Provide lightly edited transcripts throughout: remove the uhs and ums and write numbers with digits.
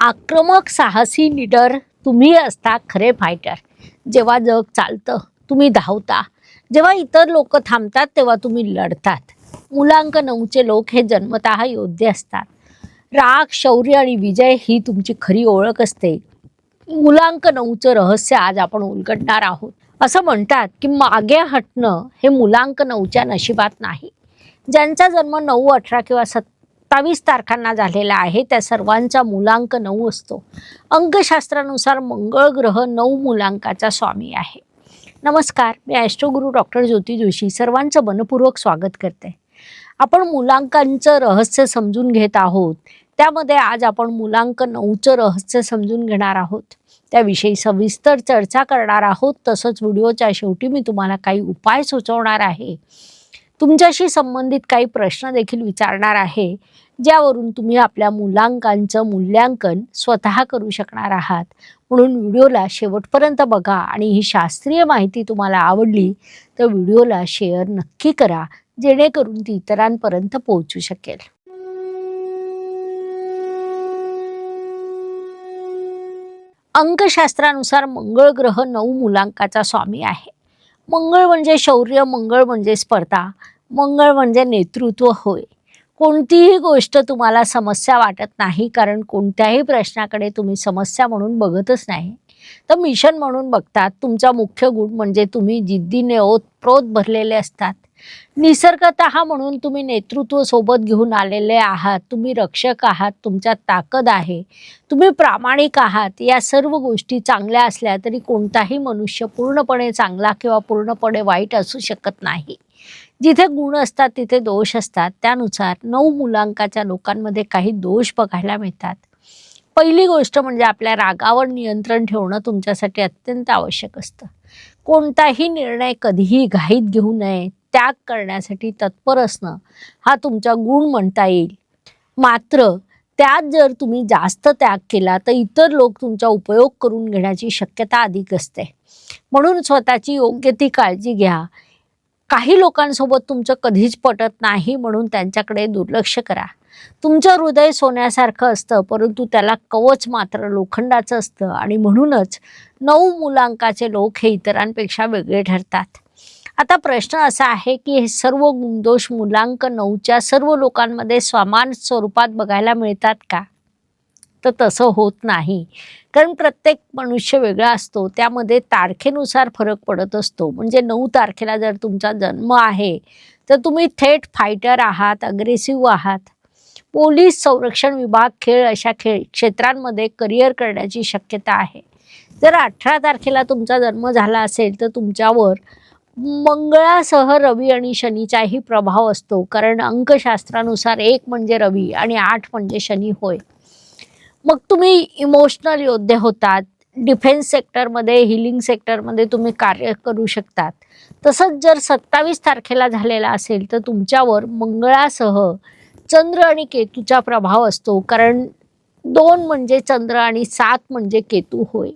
आक्रमक साहसी लीडर तुम्ही असता खरे फायटर। जेव्हा जग चालतं तुम्ही धावता, जेव्हा इतर लोक थांबतात तेव्हा तुम्ही लढतात। मुलांक 9चे लोक हे जन्मतः योद्धे असतात। राग, शौर्य आणि विजय ही तुमची खरी ओळख असते। मुलांक 9चं रहस्य आज आपण उलगडणार आहोत। असं म्हणतात की मागे हटणं हे मुलांक 9च्या नशिबात नाही। ज्यांचा जन्म 9, 18 किंवा 27 तारखांना झालेला आहे त्या सर्वांचा मुलांक 9 असतो। अंकशास्त्रानुसार मंगळ ग्रह 9 मुलांकाचा स्वामी आहे। नमस्कार, मी ॲस्ट्रोगुरू डॉक्टर ज्योती जोशी सर्वांचं मनपूर्वक स्वागत करते। आपण मुलांकांचं रहस्य समजून घेत आहोत। त्यामध्ये आज आपण मुलांक 9चं रहस्य समजून घेणार आहोत। त्याविषयी सविस्तर चर्चा करणार आहोत। तसंच व्हिडिओच्या शेवटी मी तुम्हाला काही उपाय सुचवणार आहे। तुमच्याशी संबंधित काही प्रश्न देखील विचारणार आहे, ज्यावरून तुम्ही आपल्या मुलांकांचं मूल्यांकन स्वतः करू शकणार आहात। म्हणून व्हिडिओला शेवटपर्यंत बघा आणि ही शास्त्रीय माहिती तुम्हाला आवडली तर व्हिडिओला शेअर नक्की करा, जेणेकरून ती इतरांपर्यंत पोहोचू शकेल। अंकशास्त्रानुसार मंगळ ग्रह 9 मुलांकाचा स्वामी आहे। मंगळ म्हणजे शौर्य, मंगळ म्हणजे स्पर्धा, मंगळ म्हणजे नेतृत्व होय। कोणतीही गोष्ट तुम्हाला समस्या वाटत नाही, कारण कोणत्याही प्रश्नाकडे तुम्ही समस्या म्हणून बघतच नाही, तर मिशन म्हणून बघतात। तुमचा मुख्य गुण म्हणजे तुम्ही जिद्दीने ओतप्रोत भरलेले असतात। निसर्गतः म्हणून तुम्ही नेतृत्व सोबत घेऊन आलेले आहात। तुम्ही रक्षक आहात, तुमच्यात ताकद आहे, तुम्ही प्रामाणिक आहात। या सर्व गोष्टी चांगल्या असल्या तरी कोणताही मनुष्य पूर्णपणे चांगला किंवा पूर्णपणे वाईट असू शकत नाही। जिथे गुण असतात तिथे दोष असतात। त्यानुसार 9 मुलांकाच्या लोकांमध्ये काही दोष बघायला मिळतात। पहिली गोष्ट म्हणजे आपल्या रागावर नियंत्रण ठेवणं तुमच्यासाठी अत्यंत आवश्यक असतं। कोणताही निर्णय कधीही घाईत घेऊ नये, त्याग करण्यासाठी तत्पर असणं हा तुमचा गुण म्हणता येईल। मात्र त्यात जर तुम्ही जास्त त्याग केला तर इतर लोक तुमचा उपयोग करून घेण्याची शक्यता अधिक असते। म्हणून स्वतःची योग्य ती काळजी घ्या। काही लोकांसोबत तुमचं कधीच पटत नाही, म्हणून त्यांच्याकडे दुर्लक्ष करा। तुमचं हृदय सोन्यासारखं असतं, परंतु त्याला कवच मात्र लोखंडाचं असतं आणि म्हणूनच 9 मुलांकाचे लोक हे इतरांपेक्षा वेगळे ठरतात। आता प्रश्न असा आहे की हे सर्व गुणदोष मुलांक 9च्या सर्व लोकांमध्ये समान स्वरूपात बघायला मिळतात का? तर तसं होत नाही, कारण प्रत्येक मनुष्य वेगळा असतो। त्यामध्ये तारखेनुसार फरक पडत असतो। म्हणजे 9 तारखेला जर तुमचा जन्म आहे तर तुम्ही थेट फायटर आहात, अग्रेसिव्ह आहात। पोलीस, संरक्षण विभाग, खेळ अशा क्षेत्रांमध्ये करिअर करण्याची शक्यता आहे। जर 18 तारखेला तुमचा जन्म झाला असेल तर तुमच्यावर मंगळासह रवी आणि शनीचाही प्रभाव असतो, कारण अंकशास्त्रानुसार 1 म्हणजे रवी आणि 8 म्हणजे शनी होय। मग तुम्ही इमोशनल योद्धे होतात। डिफेन्स सेक्टरमध्ये, हिलिंग सेक्टरमध्ये तुम्ही कार्य करू शकतात। तसंच जर 27 तारखेला झालेला असेल तर तुमच्यावर मंगळासह चंद्र आणि केतूचा प्रभाव असतो, कारण 2 म्हणजे चंद्र आणि 7 म्हणजे केतू होय।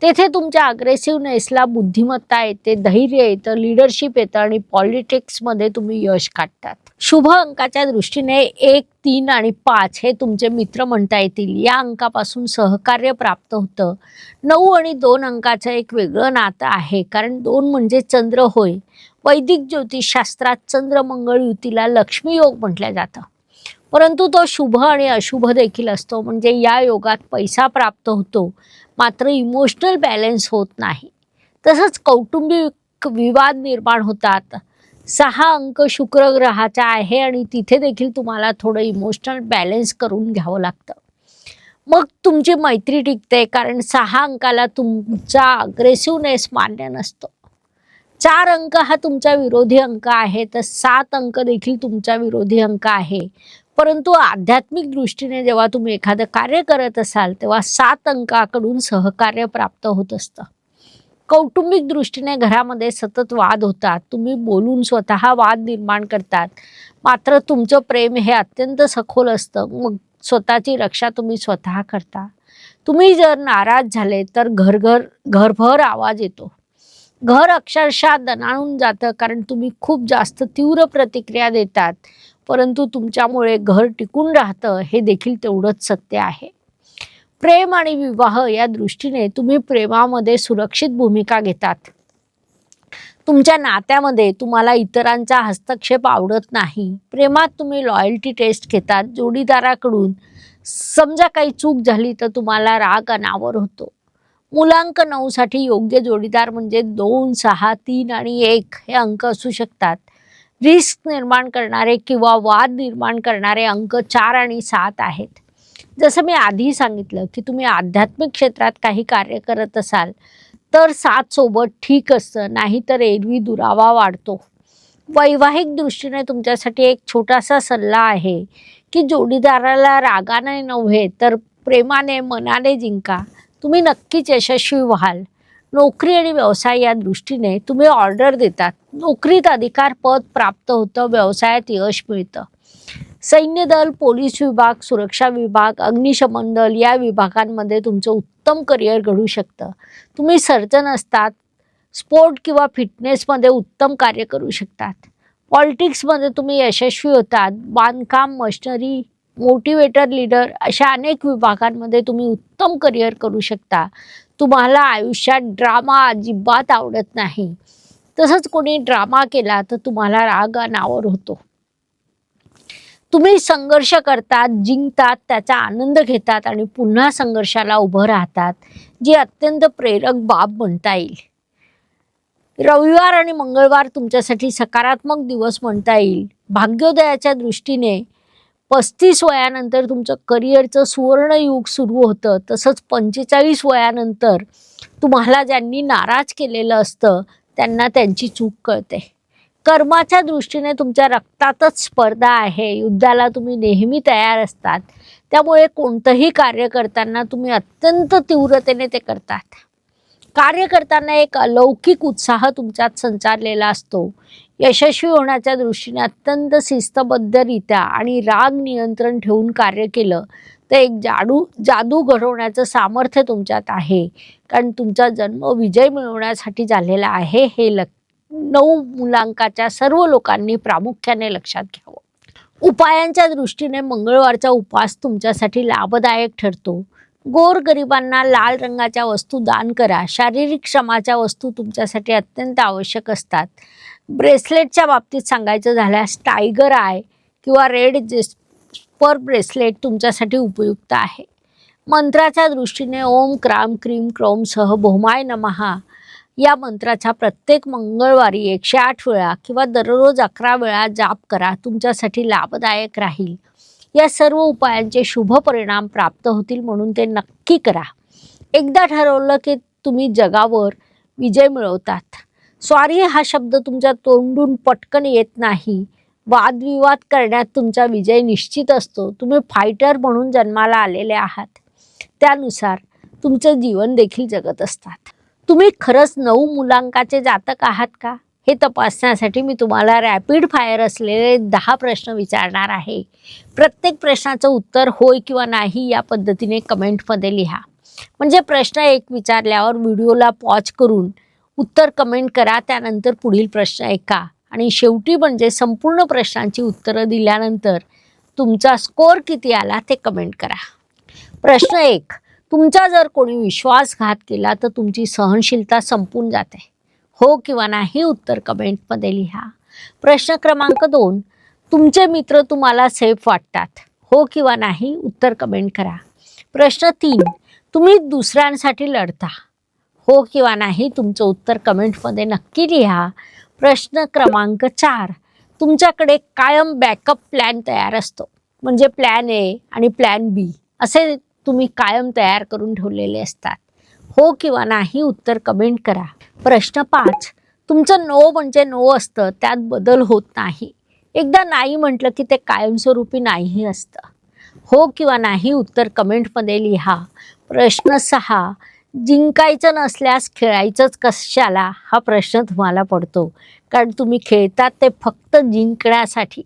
तेथे तुमच्या अग्रेसिव्हनेसला बुद्धिमत्ता येते, धैर्य येतं, लीडरशिप येतं आणि पॉलिटिक्समध्ये तुम्ही यश गाठतात। शुभ अंकाच्या दृष्टीने 1, 3 आणि 5 हे तुमचे मित्र म्हणता येतील। या अंकापासून सहकार्य प्राप्त होतं। 9 आणि 2 अंकाचं एक वेगळं नातं आहे, कारण 2 म्हणजे चंद्र होय। वैदिक ज्योतिषशास्त्रात चंद्र मंगळ युतीला लक्ष्मी योग म्हटलं जातं, परंतु तो शुभ आणि अशुभ देखील असतो। म्हणजे या योगात पैसा प्राप्त होतो, मात्र इमोशनल बॅलन्स होत नाही। तसंच कौटुंबिक विवाद निर्माण होतात। 6 अंक शुक्र ग्रहाचा आहे आणि तिथे देखील तुम्हाला थोडं इमोशनल बॅलन्स करून घ्यावं लागतं। मग तुमची मैत्री टिकते, कारण 6 अंकाला तुमचा अग्रेसिव्हनेस मान्य नसतो। 4 अंक हा तुमचा विरोधी अंक आहे, तर 7 अंक देखील तुमचा विरोधी अंक आहे। परंतु आध्यात्मिक दृष्टीने जेव्हा तुम्ही एखादं कार्य करत असाल तेव्हा 7 अंकाकडून सहकार्य प्राप्त होत असतं। कौटुंबिक दृष्टीने घरामध्ये सतत वाद होतात। तुम्ही बोलून स्वतः वाद निर्माण करतात, मात्र तुमचं प्रेम हे अत्यंत सखोल असतं। मग स्वतःची रक्षा तुम्ही स्वतः करता। तुम्ही जर नाराज झाले तर घरभर आवाज येतो। घर अक्षरशः दणाणून जातं, कारण तुम्ही खूप जास्त तीव्र प्रतिक्रिया देतात, परंतु तुमच्यामुळे घर टिकून राहतं हे देखील तेवढंच सत्य आहे। प्रेम आणि विवाह या दृष्टीने तुम्ही प्रेमामध्ये सुरक्षित भूमिका घेतात. तुमच्या नात्यामध्ये तुम्हाला इतरांचा हस्तक्षेप आवडत नाही. प्रेमात तुम्ही लॉयल्टी टेस्ट घेतात. जोडीदाराकडून समजा काही चूक झाली तर तुम्हाला राग अनावर होतो. मुलांक 9 साठी योग्य जोडीदार म्हणजे 2, 6, 3 आणि 1 हे अंक असू शकतात. रिस्क निर्माण करणारे किंवा वाद निर्माण करणारे अंक 4 आणि 7 आहेत. जसं मी आधी सांगितलं की तुम्ही आध्यात्मिक क्षेत्रात काही कार्य करत असाल तर 7 सोबत ठीक असतं, नाहीतर एरवी दुरावा वाढतो. वैवाहिक दृष्टीने तुमच्यासाठी एक छोटासा सल्ला आहे की जोडीदाराला रागाने नव्हे तर प्रेमाने मनाने जिंका. तुम्ही नक्कीच यशस्वी व्हाल. नोकरी आणि व्यवसाय या दृष्टीने तुम्ही ऑर्डर देतात. नोकरीत अधिकार पद प्राप्त होतं, व्यवसायात यश मिळतं. सैन्य दल, पोलीस विभाग, सुरक्षा विभाग, अग्निशमन दल या विभागांमध्ये तुमचं उत्तम करिअर घडू शकतं. तुम्ही सर्जन असतात. स्पोर्ट किंवा फिटनेसमध्ये उत्तम कार्य करू शकतात. पॉलिटिक्समध्ये तुम्ही यशस्वी होतात. बांधकाम, मशिनरी, मोटिवेटर, लीडर अशा अनेक विभागांमध्ये तुम्ही उत्तम करिअर करू शकता. तुम्हाला आयुष्यात ड्रामा अजिबात आवडत नाही. तसंच कोणी ड्रामा केला तर तुम्हाला राग अनावर होतो. तुम्ही संघर्ष करतात, जिंकतात, त्याचा आनंद घेतात आणि पुन्हा संघर्षाला उभं राहतात, जी अत्यंत प्रेरक बाब म्हणता येईल. रविवार आणि मंगळवार तुमच्यासाठी सकारात्मक दिवस म्हणता येईल. भाग्योदयाच्या दृष्टीने 35 वयानंतर तुमचं करिअरचं सुवर्णयुग सुरू होतं. तसंच 45 वयानंतर तुम्हाला ज्यांनी नाराज केलेलं असतं त्यांना त्यांची चूक कळते. कर्माच्या दृष्टीने तुमच्या रक्तातच स्पर्धा आहे. युद्धाला तुम्ही नेहमी तयार असतात. त्यामुळे कोणतंही कार्य करताना तुम्ही अत्यंत तीव्रतेने ते करतात. कार्य करताना एक अलौकिक उत्साह तुमच्यात संचारलेला असतो. यशस्वी होण्याच्या दृष्टीने अत्यंत शिस्तबद्धरित्या आणि राग नियंत्रण ठेवून कार्य केलं तर एक जादू घडवण्याचं सामर्थ्य तुमच्यात आहे. कारण तुमचा जन्म विजय मिळवण्यासाठी झालेला आहे हे 9 मुलांकाच्या सर्व लोकांनी प्रामुख्याने लक्षात घ्यावं. उपायांच्या दृष्टीने मंगळवारचा उपवास तुमच्यासाठी लाभदायक ठरतो. गोरगरिबांना लाल रंगाच्या वस्तू दान करा. शारीरिक श्रमाच्या वस्तू तुमच्यासाठी अत्यंत आवश्यक असतात. ब्रेसलेटच्या बाबतीत सांगायचं झाल्यास टायगर आय किंवा रेड जेस्पर ब्रेसलेट तुमच्यासाठी उपयुक्त आहे. मंत्राच्या दृष्टीने ओम क्राम क्रीम क्रोमसह भौमाय नमः या मंत्राचा प्रत्येक मंगळवारी 108 वेळा किंवा दररोज 11 वेळा जाप करा. तुमच्यासाठी लाभदायक राहील. या सर्व उपायांचे शुभ परिणाम प्राप्त होतील म्हणून ते नक्की करा. एकदा ठरवलं की तुम्ही जगावर विजय मिळवतात. स्वारी हा शब्द तुमच्या तोंडून पटकन येत नाही. वादविवाद करण्यात तुमचा विजय निश्चित असतो. तुम्ही फायटर म्हणून जन्माला आलेले आहात. त्यानुसार तुमचं जीवन देखील जगत असतात. तुम्ही खरंच 9 मुलांकाचे जातक आहात का हे तपासण्यासाठी मी तुम्हाला रॅपिड फायर असलेले 10 प्रश्न विचारणार आहे. प्रत्येक प्रश्नाचं उत्तर होय किंवा नाही या पद्धतीने कमेंटमध्ये लिहा. म्हणजे प्रश्न 1 विचारल्यावर व्हिडिओला पॉज करून उत्तर कमेंट करा. त्यानंतर पुढील प्रश्न ऐका आणि शेवटी म्हणजे संपूर्ण प्रश्नांची उत्तरं दिल्यानंतर तुमचा स्कोअर किती आला ते कमेंट करा. प्रश्न 1, तुमचा जर कोणी विश्वासघात केला तर तुमची सहनशीलता संपून जाते. हो किंवा नाही उत्तर कमेंटमध्ये लिहा. प्रश्न क्रमांक 2, तुमचे मित्र तुम्हाला सेफ वाटतात. हो किंवा नाही उत्तर कमेंट करा. प्रश्न 3, तुम्ही दुसऱ्यांसाठी लढता. हो किंवा नाही तुमचं उत्तर कमेंटमध्ये नक्की लिहा. प्रश्न क्रमांक 4, तुमच्याकडे कायम बॅकअप प्लॅन तयार असतो. म्हणजे प्लॅन ए आणि प्लॅन बी असे तुम्ही कायम तयार करून ठेवलेले असतात. हो किंवा नाही उत्तर कमेंट करा. प्रश्न 5, तुमचं नो म्हणजे नो असतं, त्यात बदल होत नाही. एकदा नाही म्हटलं की ते कायमस्वरूपी नाही असतं. हो किंवा नाही उत्तर कमेंटमध्ये लिहा. प्रश्न 6, जिंकायचं नसल्यास खेळायचंच कशाला हा प्रश्न तुम्हाला पडतो. कारण तुम्ही खेळतात ते फक्त जिंकण्यासाठी.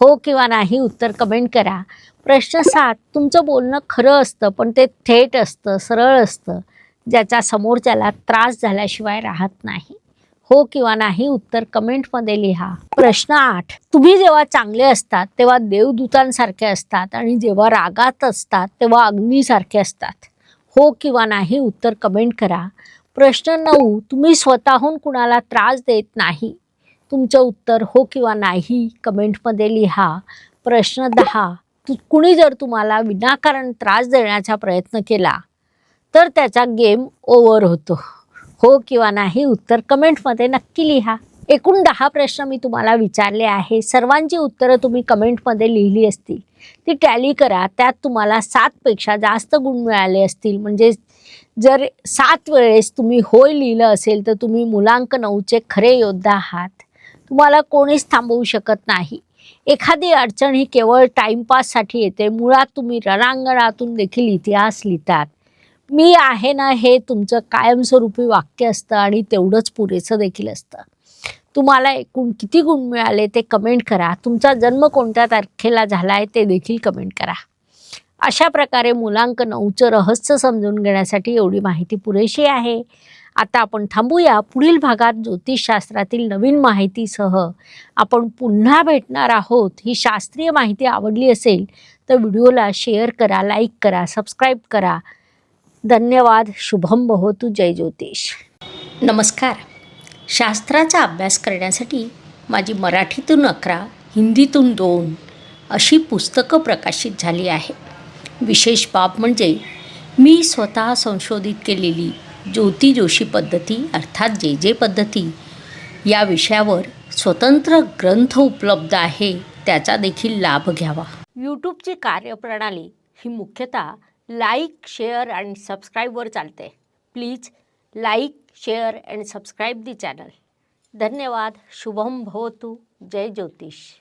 हो किंवा नाही उत्तर कमेंट करा. प्रश्न 7, तुमचं बोलणं खरं असतं पण ते थेट असतं, सरळ असतं, ज्याचा समोरच्याला त्रास झाल्याशिवाय राहत नाही. हो किंवा नाही उत्तर कमेंटमध्ये लिहा. प्रश्न 8, तुम्ही जेव्हा चांगले असतात तेव्हा देवदूतांसारखे असतात आणि जेव्हा रागात असतात तेव्हा अग्नीसारखे असतात. हो किंवा नाही उत्तर कमेंट करा. प्रश्न 9, तुम्ही स्वतःहून कुणाला त्रास देत नाही. तुमचं उत्तर हो किंवा नाही कमेंटमध्ये लिहा. प्रश्न 10, कुणी जर तुम्हाला विनाकारण त्रास देण्याचा प्रयत्न केला तर त्याचा गेम ओव्हर होतो. हो किंवा नाही उत्तर कमेंटमध्ये नक्की लिहा. एकूण 10 प्रश्न मी तुम्हाला विचारले आहे. सर्वांची उत्तरं तुम्ही कमेंटमध्ये लिहिली असतील. ती टॅली करा. त्यात तुम्हाला 7 पेक्षा जास्त गुण मिळाले असतील. म्हणजे जर 7 वेळेस तुम्ही होय लिहिलं असेल तर तुम्ही मुलांक 9चे खरे योद्धा आहात. तुम्हाला कोणीच थांबवू शकत नाही. एखादी अडचण ही केवळ टाईमपाससाठी येते. मुळात तुम्ही रणांगणातून देखील इतिहास लिहितात. मी आहे ना हे तुमचं कायमस्वरूपी वाक्य असतं आणि तेवढंच पुरेसं देखील असतं. तुम्हाला एकूण किती गुण मिळाले ते कमेंट करा. तुमचा जन्म कोणत्या तारखेला झाला आहे ते देखील कमेंट करा. अशा प्रकारे मुलांक 9चं रहस्य समजून घेण्यासाठी एवढी माहिती पुरेशी आहे. आता आपण थांबूया. पुढील भागात ज्योतिषशास्त्रातील नवीन माहितीसह आपण पुन्हा भेटणार आहोत. ही शास्त्रीय माहिती आवडली असेल तर व्हिडिओला शेअर करा, लाईक करा, सबस्क्राईब करा. धन्यवाद. शुभम भवतु. जय ज्योतिष. नमस्कार. शास्त्राचा अभ्यास करण्यासाठी माझी मराठीतून 11, हिंदीतून 2 अशी पुस्तकं प्रकाशित झाली आहे. विशेष बाब म्हणजे मी स्वतः संशोधित केलेली ज्योती जोशी पद्धती अर्थात जे पद्धती या विषयावर स्वतंत्र ग्रंथ उपलब्ध आहे. त्याचा देखील लाभ घ्यावा. यूट्यूबची कार्यप्रणाली ही मुख्यतः लाईक, शेअर आणि सबस्क्राईबवर चालते. Please like, share and subscribe the channel. धन्यवाद. शुभम भवतु. जय ज्योतिष.